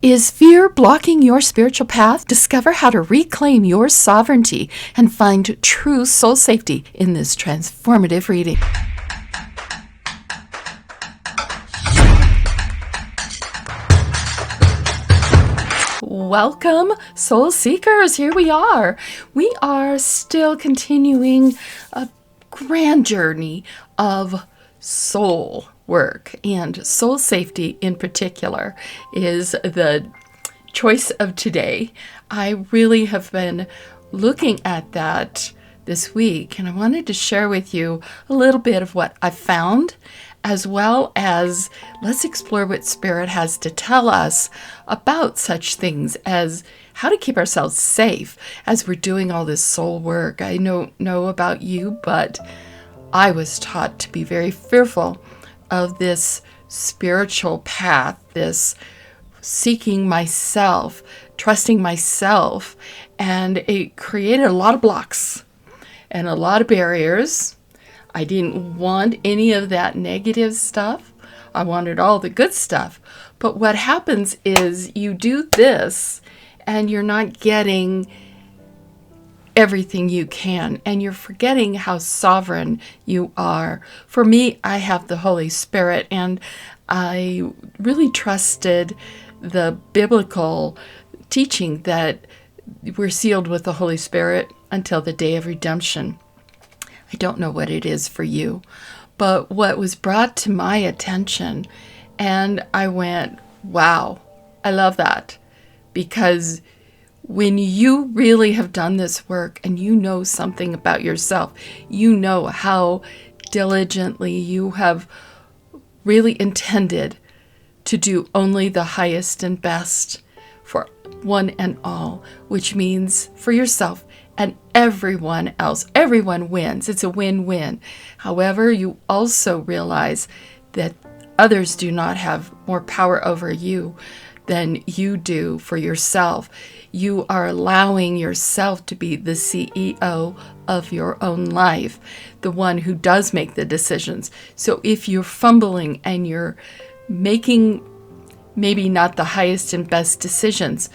Is fear blocking your spiritual path? Discover how to reclaim your sovereignty and find true soul safety in this transformative reading. Welcome, soul seekers. Here we are. We are still continuing a grand journey of soul work, and soul safety in particular is the choice of today. I really have been looking at that this week, and I wanted to share with you a little bit of what I found, as well as let's explore what Spirit has to tell us about such things as how to keep ourselves safe as we're doing all this soul work. I don't know about you, but I was taught to be very fearful of this spiritual path, this seeking myself, trusting myself, and it created a lot of blocks and a lot of barriers. I didn't want any of that negative stuff. I wanted all the good stuff. But what happens is you do this and you're not getting everything you can, and you're forgetting how sovereign you are. For me, I have the Holy Spirit, and I really trusted the biblical teaching that we're sealed with the Holy Spirit until the day of redemption. I don't know what it is for you, but what was brought to my attention, and I went, wow, I love that, because when you really have done this work and you know something about yourself, you know how diligently you have really intended to do only the highest and best for one and all, which means for yourself and everyone else. Everyone wins. It's a win-win. However, you also realize that others do not have more power over you than you do for yourself. You are allowing yourself to be the CEO of your own life, the one who does make the decisions. So if you're fumbling and you're making maybe not the highest and best decisions,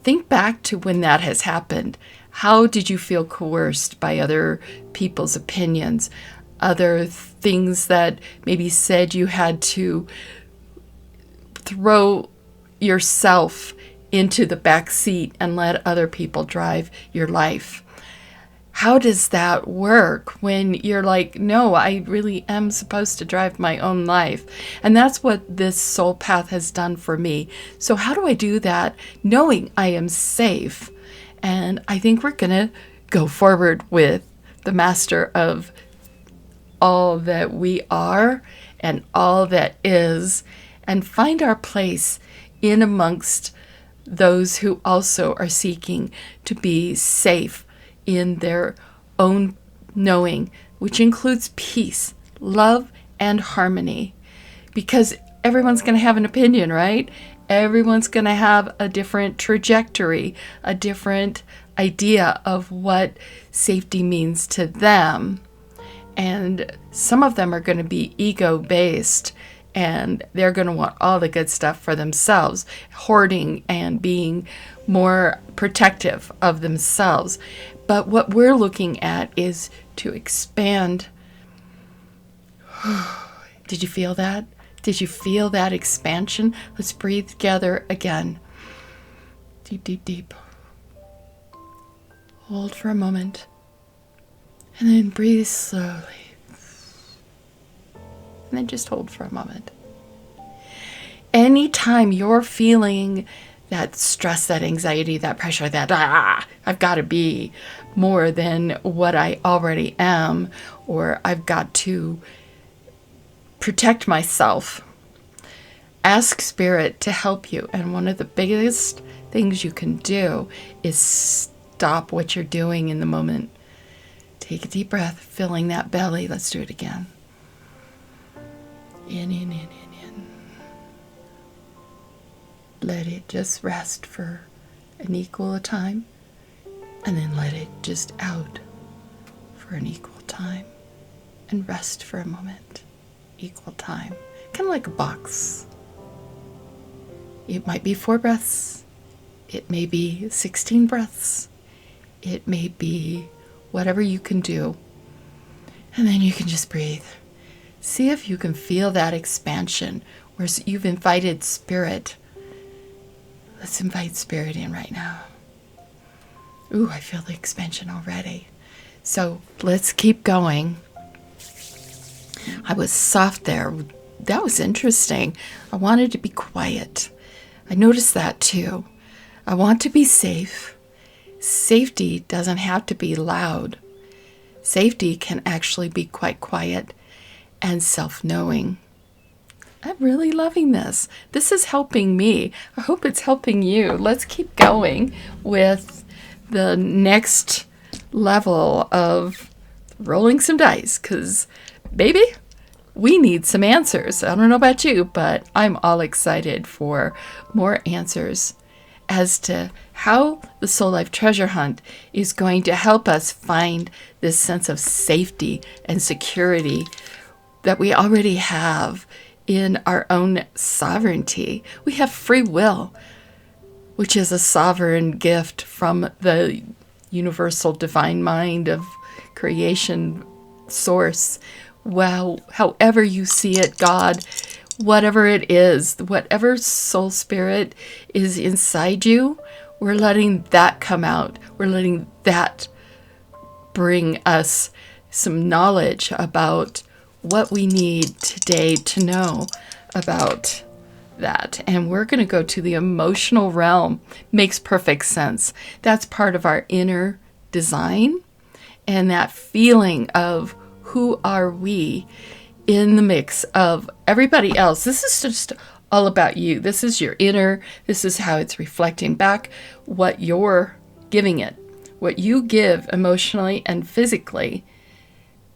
think back to when that has happened. How did you feel coerced by other people's opinions, other things that maybe said you had to throw yourself into the back seat and let other people drive your life? How does that work when you're like, no, I really am supposed to drive my own life? And that's what this soul path has done for me. So how do I do that knowing I am safe? And I think we're going to go forward with the master of all that we are and all that is, and find our place in amongst those who also are seeking to be safe in their own knowing, which includes peace, love, and harmony. Because everyone's going to have an opinion, right? Everyone's going to have a different trajectory, a different idea of what safety means to them. And some of them are going to be ego-based, and they're going to want all the good stuff for themselves, hoarding and being more protective of themselves. But what we're looking at is to expand. Did you feel that? Did you feel that expansion? Let's breathe together again. Deep, deep, deep. Hold for a moment. And then breathe slowly. And then just hold for a moment. Anytime you're feeling that stress, that anxiety, that pressure, that I've got to be more than what I already am, or I've got to protect myself, ask Spirit to help you. And one of the biggest things you can do is stop what you're doing in the moment. Take a deep breath, filling that belly. Let's do it again. In. Let it just rest for an equal time, and then let it just out for an equal time, and rest for a moment, equal time. Kind of like a box. It might be 4 breaths. It may be 16 breaths. It may be whatever you can do. And then you can just breathe. See if you can feel that expansion where you've invited spirit. Let's invite spirit in right now. Ooh, I feel the expansion already. So let's keep going. I was soft there. That was interesting. I wanted to be quiet. I noticed that too. I want to be safe. Safety doesn't have to be loud. Safety can actually be quite quiet and self-knowing. I'm really loving this. This is helping me. I hope it's helping you. Let's keep going with the next level of rolling some dice, because, baby, we need some answers. I don't know about you, but I'm all excited for more answers as to how the Soul Life Treasure Hunt is going to help us find this sense of safety and security that we already have in our own sovereignty. We have free will, which is a sovereign gift from the universal divine mind of creation source. Wow, however you see it, God, whatever it is, whatever soul spirit is inside you, we're letting that come out. We're letting that bring us some knowledge about what we need today to know about that. And we're going to go to the emotional realm. Makes perfect sense. That's part of our inner design, and that feeling of who are we in the mix of everybody else. This is just all about you. This is your inner. This is how it's reflecting back what you're giving it, what you give emotionally and physically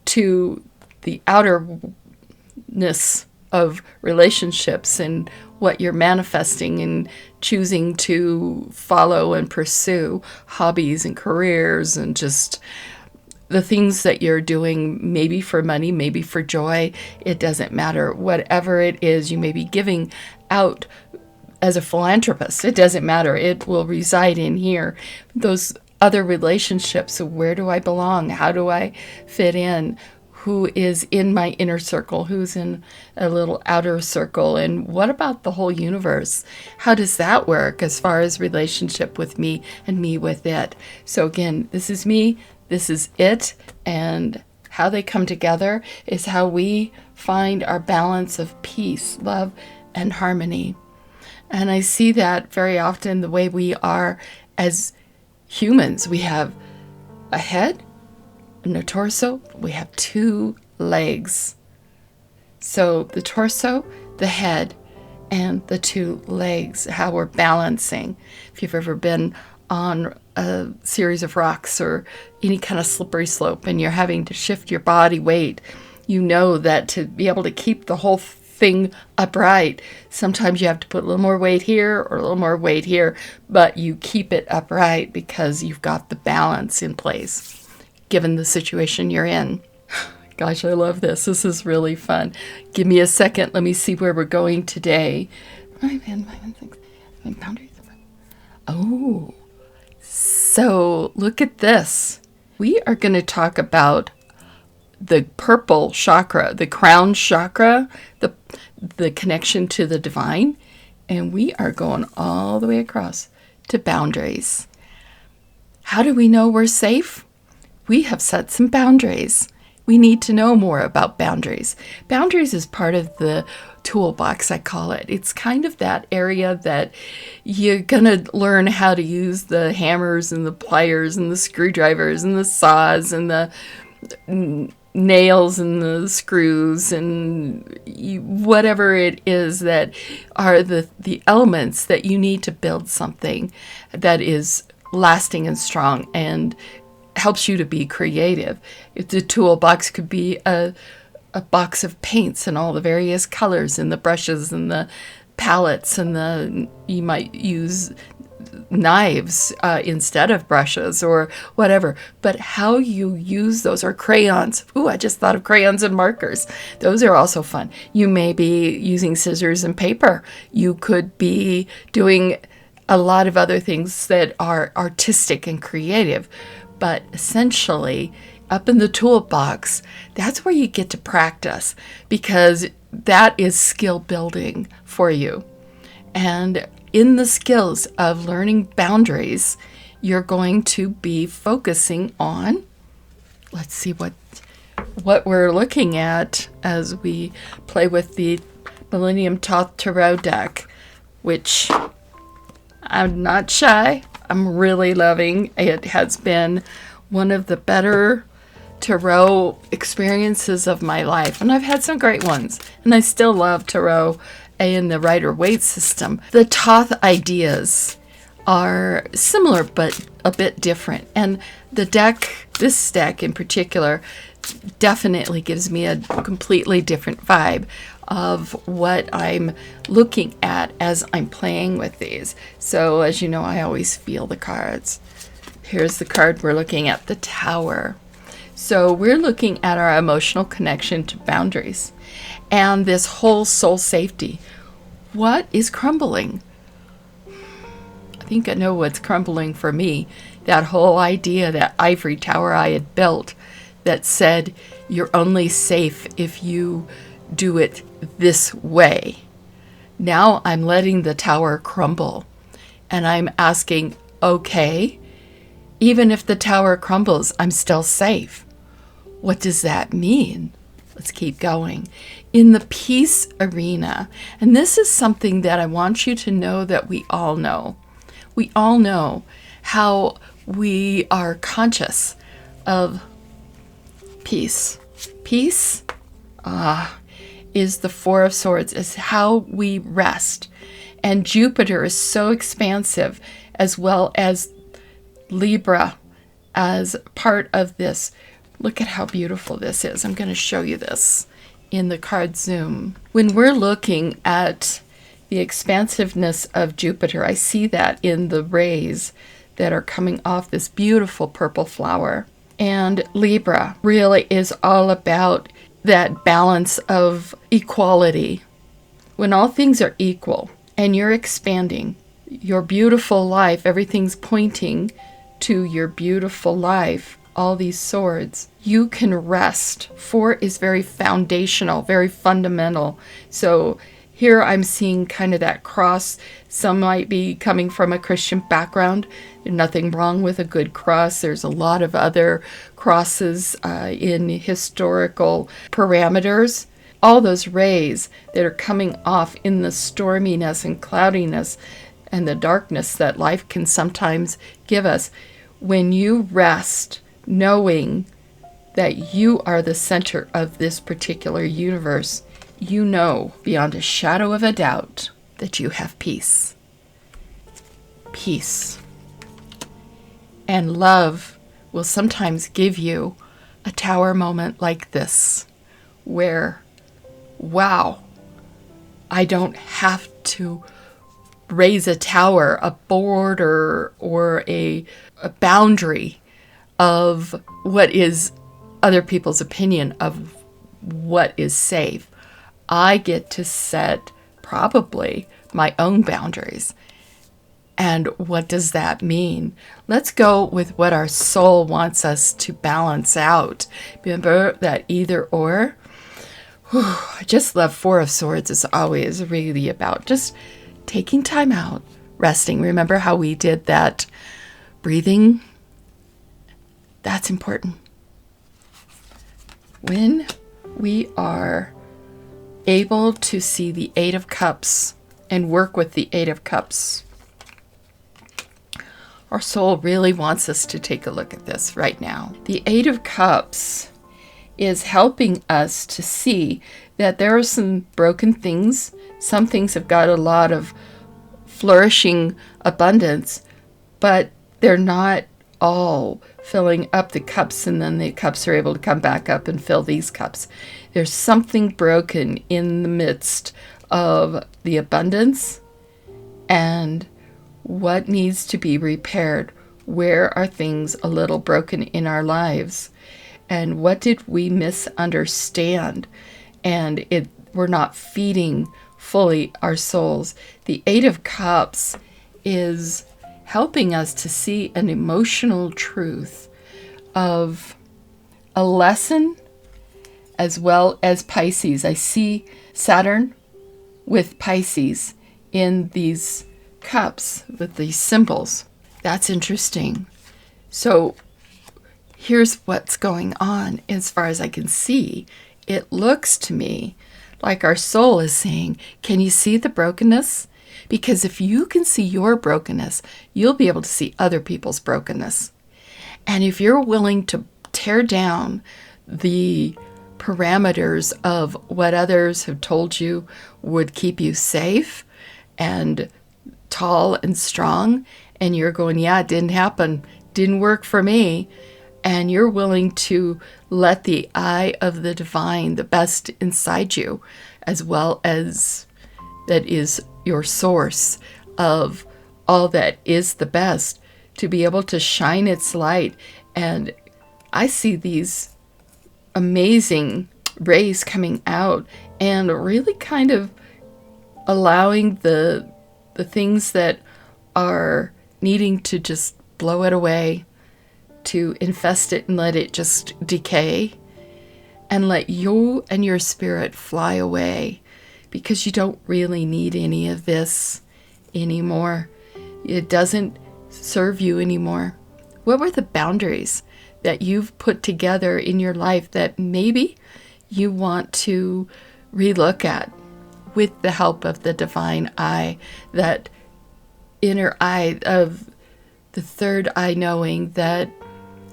to the outerness of relationships and what you're manifesting and choosing to follow and pursue, hobbies and careers and just the things that you're doing, maybe for money, maybe for joy. It doesn't matter. Whatever it is you may be giving out as a philanthropist, it doesn't matter. It will reside in here. Those other relationships, where do I belong? How do I fit in? Who is in my inner circle? Who's in a little outer circle? And what about the whole universe? How does that work as far as relationship with me and me with it? So again, this is me, this is it, and how they come together is how we find our balance of peace, love, and harmony. And I see that very often the way we are as humans. We have a head and a torso. We have 2 legs. So the torso, the head, and the 2 legs, how we're balancing. If you've ever been on a series of rocks or any kind of slippery slope and you're having to shift your body weight, you know that to be able to keep the whole thing upright, sometimes you have to put a little more weight here or a little more weight here, but you keep it upright because you've got the balance in place given the situation you're in. Gosh, I love this. This is really fun. Give me a second. Let me see where we're going today. Boundaries. Oh, so look at this. We are going to talk about the purple chakra, the crown chakra, the connection to the divine. And we are going all the way across to boundaries. How do we know we're safe? We have set some boundaries. We need to know more about boundaries. Boundaries is part of the toolbox, I call it. It's kind of that area that you're going to learn how to use the hammers and the pliers and the screwdrivers and the saws and the nails and the screws and whatever it is that are the elements that you need to build something that is lasting and strong and helps you to be creative. The toolbox could be a box of paints and all the various colors and the brushes and the palettes and you might use knives instead of brushes or whatever, but how you use those, or crayons. Ooh, I just thought of crayons and markers. Those are also fun. You may be using scissors and paper. You could be doing a lot of other things that are artistic and creative, but essentially up in the toolbox, that's where you get to practice, because that is skill building for you. And in the skills of learning boundaries, you're going to be focusing on, let's see what we're looking at as we play with the Millennium Toth Tarot deck, which I'm not shy. I'm really loving. It has been one of the better tarot experiences of my life, and I've had some great ones, and I still love tarot and the Rider-Waite system. The Toth ideas are similar but a bit different, and this deck in particular, definitely gives me a completely different vibe of what I'm looking at as I'm playing with these. So as you know, I always feel the cards. Here's the card we're looking at, the Tower. So we're looking at our emotional connection to boundaries and this whole soul safety. What is crumbling? I think I know what's crumbling for me. That whole idea, that ivory tower I had built that said you're only safe if you do it this way. Now I'm letting the tower crumble, and I'm asking, okay, even if the tower crumbles, I'm still safe. What does that mean? Let's keep going. In the peace arena, and this is something that I want you to know that we all know. We all know how we are conscious of peace. Peace is the Four of Swords, is how we rest. And Jupiter is so expansive, as well as Libra as part of this. Look at how beautiful this is. I'm going to show you this in the card zoom. When we're looking at the expansiveness of Jupiter, I see that in the rays that are coming off this beautiful purple flower. And Libra really is all about that balance of equality. When all things are equal and you're expanding your beautiful life, everything's pointing to your beautiful life, all these swords, you can rest. 4 is very foundational, very fundamental. So here I'm seeing kind of that cross. Some might be coming from a Christian background. There's nothing wrong with a good cross. There's a lot of other crosses in historical parameters. All those rays that are coming off in the storminess and cloudiness and the darkness that life can sometimes give us. When you rest, knowing that you are the center of this particular universe, you know beyond a shadow of a doubt that you have peace. Peace. And love will sometimes give you a tower moment like this, where, wow, I don't have to raise a tower, a border, or a boundary of what is other people's opinion of what is safe. I get to set probably my own boundaries. And what does that mean? Let's go with what our soul wants us to balance out. Remember that either or? I just love 4 of Swords is always really about just taking time out, resting. Remember how we did that breathing? That's important. When we are able to see the 8 of Cups and work with the 8 of Cups, our soul really wants us to take a look at this right now. The 8 of Cups is helping us to see that there are some broken things. Some things have got a lot of flourishing abundance, but they're not all filling up the cups, and then the cups are able to come back up and fill these cups. There's something broken in the midst of the abundance, and What needs to be repaired? Where are things a little broken in our lives? And what did we misunderstand? And we're not feeding fully our souls. The Eight of Cups is helping us to see an emotional truth of a lesson, as well as Pisces. I see Saturn with Pisces in these cups with these symbols. That's interesting. So here's what's going on as far as I can see. It looks to me like our soul is saying, can you see the brokenness? Because if you can see your brokenness, you'll be able to see other people's brokenness. And if you're willing to tear down the parameters of what others have told you would keep you safe and tall and strong, and you're going, yeah, it didn't happen, didn't work for me, and you're willing to let the eye of the divine, the best inside you, as well as that is your source of all that is the best, to be able to shine its light. And I see these amazing rays coming out and really kind of allowing the things that are needing to just blow it away, to infest it and let it just decay, and let you and your spirit fly away, because you don't really need any of this anymore. It doesn't serve you anymore. What were the boundaries that you've put together in your life that maybe you want to relook at with the help of the divine eye, that inner eye of the third eye, knowing that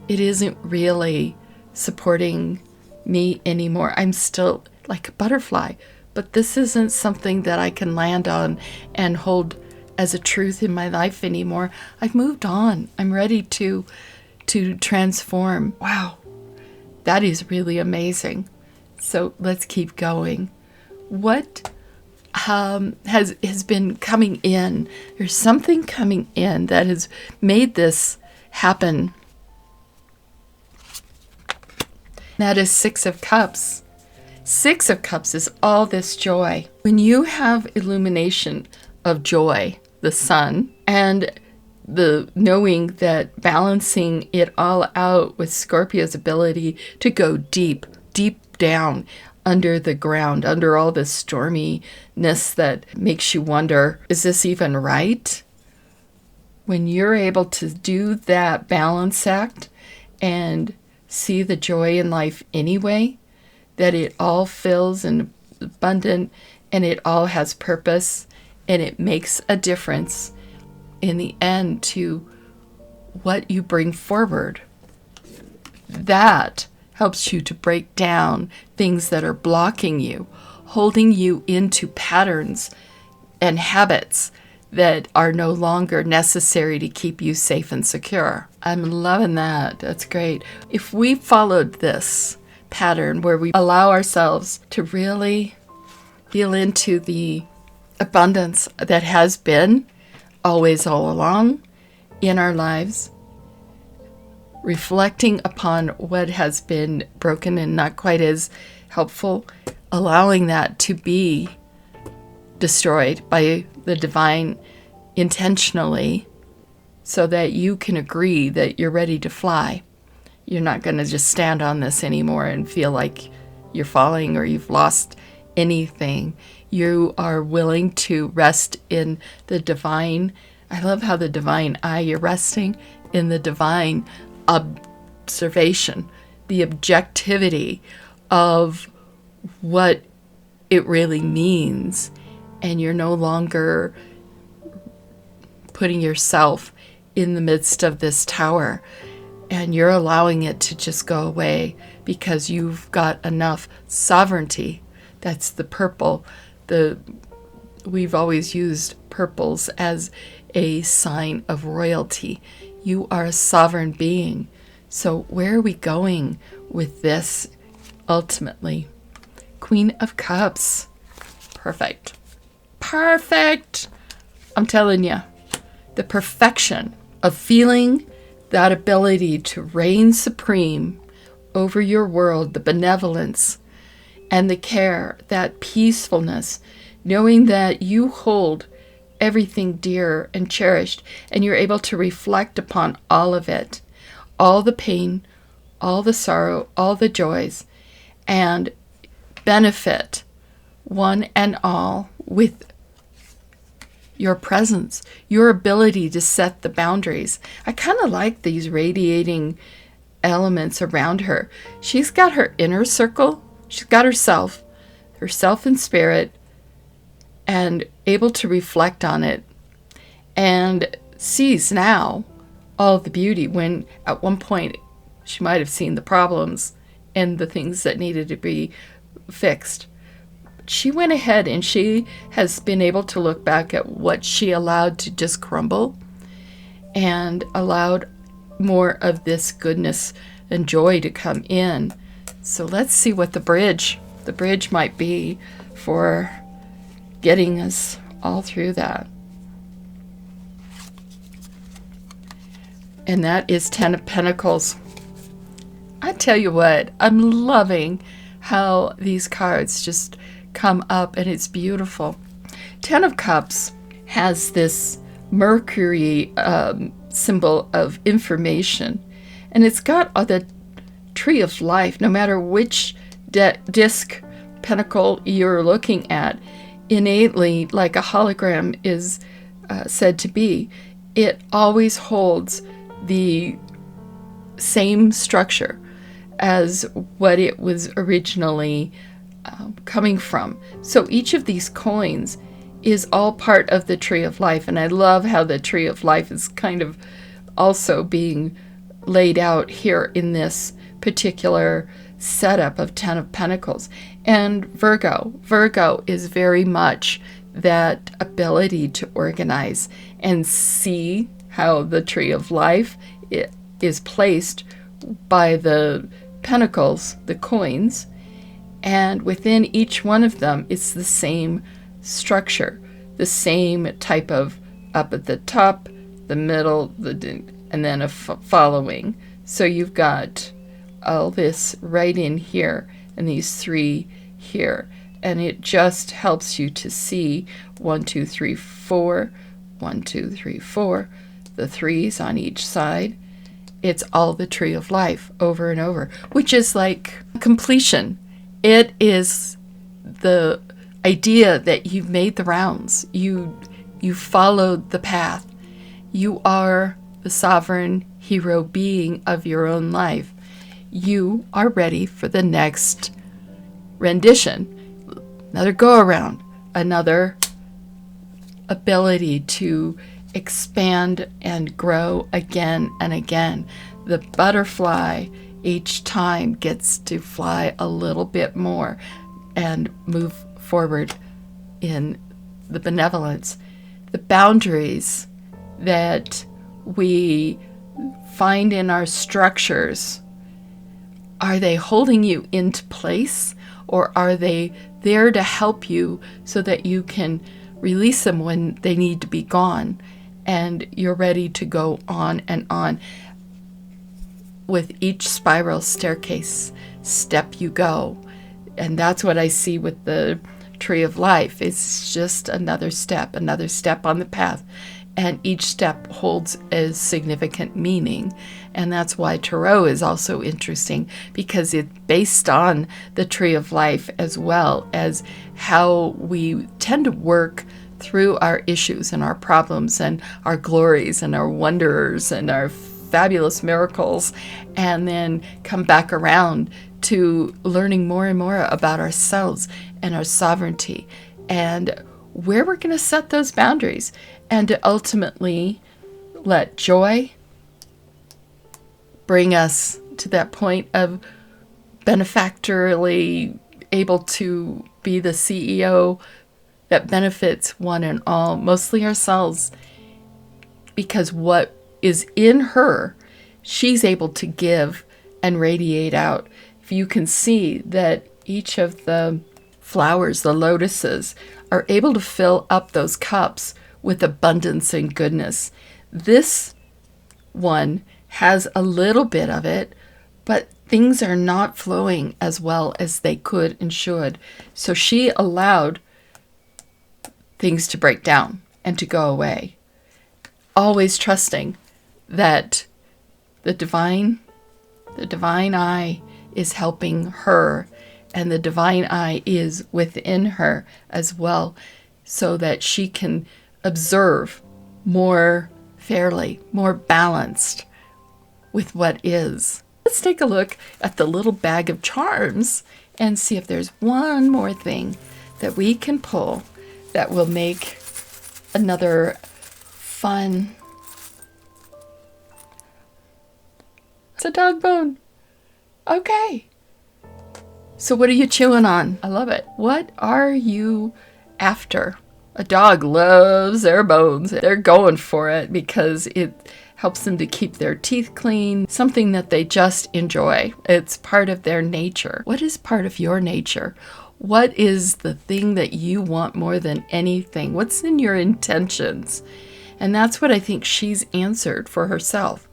it isn't really supporting me anymore. I'm still like a butterfly, but this isn't something that I can land on and hold as a truth in my life anymore. I've moved on. I'm ready to transform. Wow, that is really amazing. So let's keep going. What has been coming in? There's something coming in that has made this happen. That is Six of Cups. Six of Cups is all this joy. When you have illumination of joy, the sun, and the knowing that balancing it all out with Scorpio's ability to go deep, deep down under the ground, under all this storminess that makes you wonder, is this even right? When you're able to do that balance act and see the joy in life anyway, that it all fills and abundant, and it all has purpose, and it makes a difference in the end to what you bring forward. That helps you to break down things that are blocking you, holding you into patterns and habits that are no longer necessary to keep you safe and secure. I'm loving that. That's great. If we followed this pattern where we allow ourselves to really feel into the abundance that has been always all along in our lives, reflecting upon what has been broken and not quite as helpful, allowing that to be destroyed by the divine intentionally, so that you can agree that you're ready to fly. You're not going to just stand on this anymore and feel like you're falling or you've lost anything. You are willing to rest in the divine. I love how the divine eye, you're resting in the divine observation, the objectivity of what it really means. And you're no longer putting yourself in the midst of this tower, and you're allowing it to just go away because you've got enough sovereignty. That's the purple. We've always used purples as a sign of royalty. You are a sovereign being. So where are we going with this ultimately? Queen of Cups. Perfect. Perfect. I'm telling you, the perfection of feeling that ability to reign supreme over your world, the benevolence and the care, that peacefulness, knowing that you hold everything dear and cherished, and you're able to reflect upon all of it, all the pain, all the sorrow, all the joys, and benefit one and all with your presence, your ability to set the boundaries. I kind of like these radiating elements around her. She's got her inner circle, she's got herself and spirit, and able to reflect on it and sees now all the beauty, when at one point she might have seen the problems and the things that needed to be fixed. She went ahead and she has been able to look back at what she allowed to just crumble and allowed more of this goodness and joy to come in. So let's see what the bridge might be for getting us all through that. And that is 10 of Pentacles. I tell you what, I'm loving how these cards just come up, and it's beautiful. 10 of Cups has this Mercury symbol of information, and it's got the tree of life. No matter which disc pentacle you're looking at, innately, like a hologram is said to be, it always holds the same structure as what it was originally coming from. So each of these coins is all part of the tree of life, and I love how the tree of life is kind of also being laid out here in this particular setup of 10 of Pentacles. And Virgo is very much that ability to organize and see how the tree of life is placed by the pentacles, the coins, and within each one of them it's the same structure, the same type of up at the top, the middle, and then a following. So you've got all this right in here and these three here, and it just helps you to see 1 2 3 4, 1 2 3 4, the threes on each side. It's all the tree of life over and over, which is like completion. It is the idea that you've made the rounds. You followed the path. You are the sovereign hero being of your own life. You are ready for the next rendition, another go around, another ability to expand and grow again and again. The butterfly each time gets to fly a little bit more and move forward in the benevolence. The boundaries that we find in our structures, are they holding you into place, or are they there to help you so that you can release them when they need to be gone and you're ready to go on and on? With each spiral staircase step you go. And that's what I see with the tree of life. It's just another step on the path. And each step holds a significant meaning. And that's why Tarot is also interesting, because it's based on the tree of life as well as how we tend to work through our issues and our problems and our glories and our wonders and our fabulous miracles, and then come back around to learning more and more about ourselves and our sovereignty and where we're going to set those boundaries, and to ultimately let joy bring us to that point of benefactorily able to be the CEO that benefits one and all, mostly ourselves, because what is in her, she's able to give and radiate out. If you can see that each of the flowers, the lotuses, are able to fill up those cups with abundance and goodness. This one has a little bit of it, but things are not flowing as well as they could and should. So she allowed things to break down and to go away, always trusting that the divine eye is helping her, and the divine eye is within her as well, so that she can observe more fairly, more balanced with what is. Let's take a look at the little bag of charms and see if there's one more thing that we can pull that will make another fun. It's a dog bone. Okay. So what are you chewing on? I love it. What are you after? A dog loves their bones. They're going for it because it helps them to keep their teeth clean, something that they just enjoy. It's part of their nature. What is part of your nature? What is the thing that you want more than anything? What's in your intentions? And that's what I think she's answered for herself.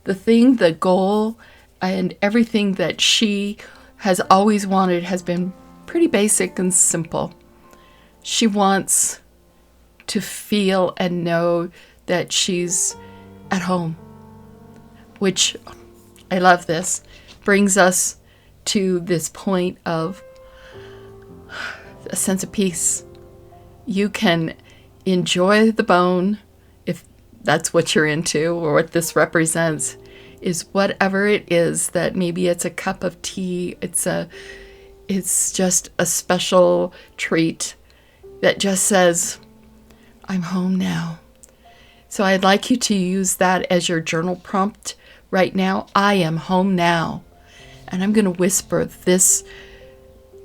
The thing, the goal, and everything that she has always wanted has been pretty basic and simple. She wants to feel and know that she's at home, which, I love this, brings us to this point of a sense of peace. You can enjoy the bone, if that's what you're into, or what this represents is whatever it is, that maybe it's a cup of tea, it's just a special treat that just says, I'm home now. So I'd like you to use that as your journal prompt right now. I am home now. And I'm going to whisper this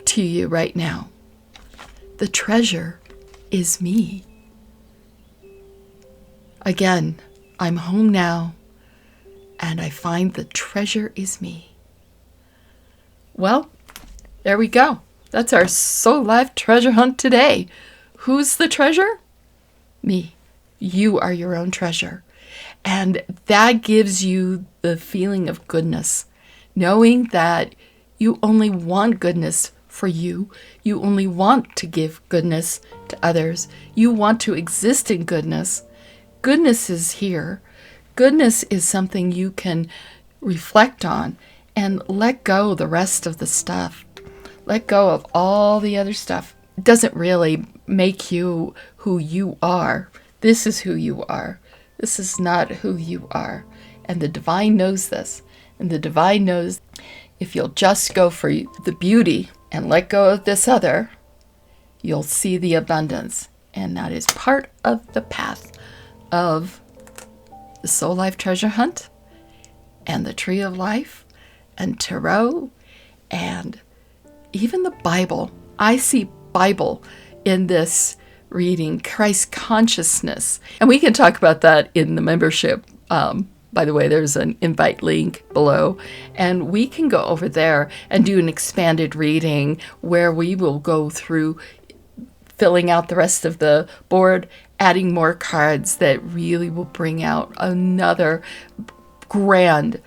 to you right now. The treasure is me. Again, I'm home now, and I find the treasure is me. Well, there we go. That's our Soul Life treasure hunt today. Who's the treasure? Me. You are your own treasure. And that gives you the feeling of goodness, knowing that you only want goodness for you. You only want to give goodness to others. You want to exist in goodness. Goodness is here. Goodness is something you can reflect on and let go the rest of the stuff. Let go of all the other stuff. It doesn't really make you who you are. This is who you are. This is not who you are. And the divine knows this. And the divine knows if you'll just go for the beauty and let go of this other, you'll see the abundance. And that is part of the path of the Soul Life Treasure Hunt and the Tree of Life and Tarot and even the Bible. I see Bible in this reading, Christ consciousness. And we can talk about that in the membership. By the way, there's an invite link below, and we can go over there and do an expanded reading where we will go through filling out the rest of the board, adding more cards that really will bring out another grand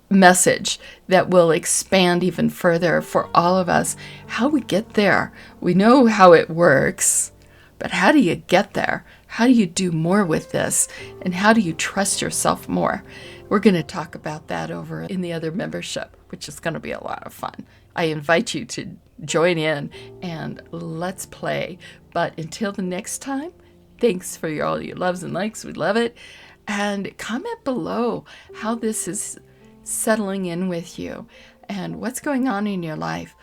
message that will expand even further for all of us. How we get there. We know how it works, but how do you get there? How do you do more with this? And how do you trust yourself more? We're going to talk about that over in the other membership, which is going to be a lot of fun. I invite you to join in and let's play. But until the next time, thanks for all your loves and likes. We love it. And comment below how this is settling in with you and what's going on in your life